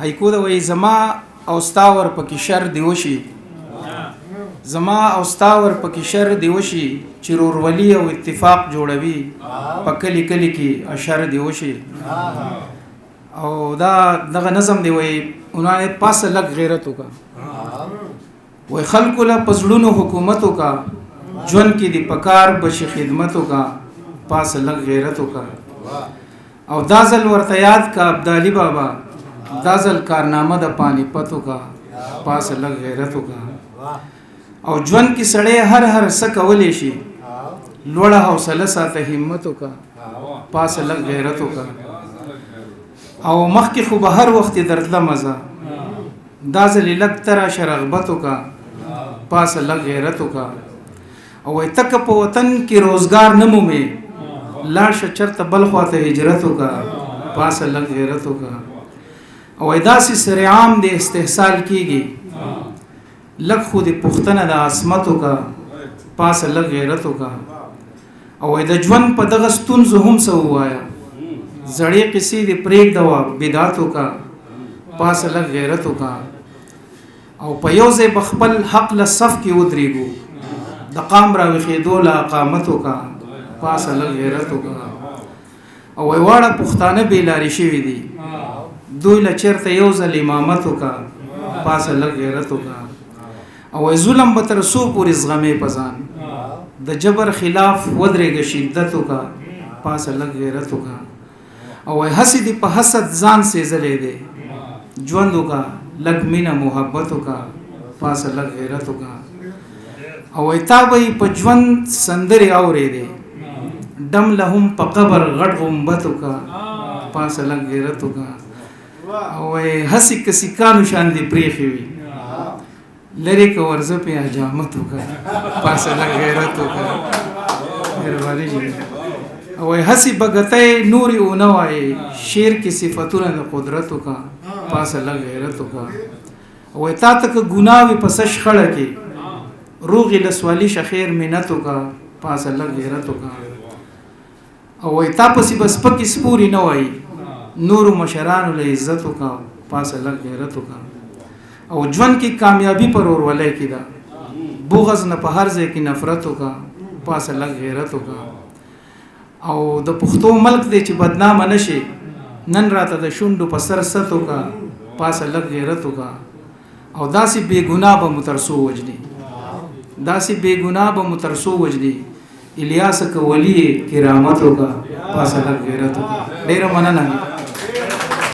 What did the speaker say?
هایکو د وای زما او ستا ور پکې شر دی وشي زما او ستا ور پکې شر دی وشي چې ورولي او اتفاق جوړوي په کلی کلی کې اشر دی وشي او دا دغه نظم دی وای اونانه پاس لګ غیرت وکا وای خلق له پزړونو حکومت وکا جون کې دی پکار بشي خدمت وکا پاس لګ غیرت وکا او دازل ورته یاد کا عبدالي بابا دازل کارنامه د پانی پتو کا پاس لګ غیرت وکا او ژوند کې سړی هر څه کولې شي لوړه حوصله ساته همت وکا پاس لګ غیرت وکا او مخکې خو به هر وخت درتله مزه دازل لګ تر شرغبت وکا پاس لګ غیرت وکا او تک په وطن کې روزګار نه مومي لاړ شه چرته بل خواته هجرت وکا پاس لګ غیرت وکا او داسې سره عام د استحصال کیږي لګ خو د پښتنه د عصمت وکا پاس لګ غیرت وکا او د ژوند په دغه ستونزو هم څه وایا زړې قصې د پرېږ دوا بدعت وکا پاس لګ غیرت وکا او په یو ځای بخپل حق له صف کې ودرېږو د قام راوښېدو له اقامت وکا پاس لګ غیرت وکا او واړه پښتانه بې لارې شوي دي دوی له چېرته یو ځل امامت وکا پاس لګ غیرت وکا او ظلم به تر څو پورې زغمې په ځان د جبر خلاف ودرېږه شدت وکا پاس لګ غیرت وکا او هسې دې په حسد ځان سېزلې دی ژوند وکا لګ مینه محبت وکا پاس لګ غیرت وکا او تا به په ژوند سندرې اورېدې ډم له هم په قبر غټ غمبت وکا پاس لګ غیرت وکا او هسې که سیکانو شان دې پرېښې وي لري که ورزه په حجامت وکا پاس لګ غیرت وکا مهرباني او هسې بګتۍ نورې ونه وایي شعر کې صفتونه د قدرت وکا پاس لګ غیرت وکا او تا ته که ګناه وي په څه شخړه کې روغې له سوالي شخیر منت وکا پاس لګ غیرت وکا او تا پسې به سپکې سپورې نه وایي نورو مشرانو له عزت وکا پاس لګ غیرت وکا او ژوند کې کامیابی پر ورولۍ کې ده بغض نه په هر ځای کې نفرت وکا پاس لګ غیرت وکا او د پښتو ملک دی چې بدنامه نشي نن راته د شونډو په سر ست وکا پاس لګ غیرت وکا او داسې بې ګناه به مو تر څو وجني داسې بې ګناه به مو تر څو وجني الیاس که ولی کرامت وکا پاس لګ غیرت وکا ډېره مننه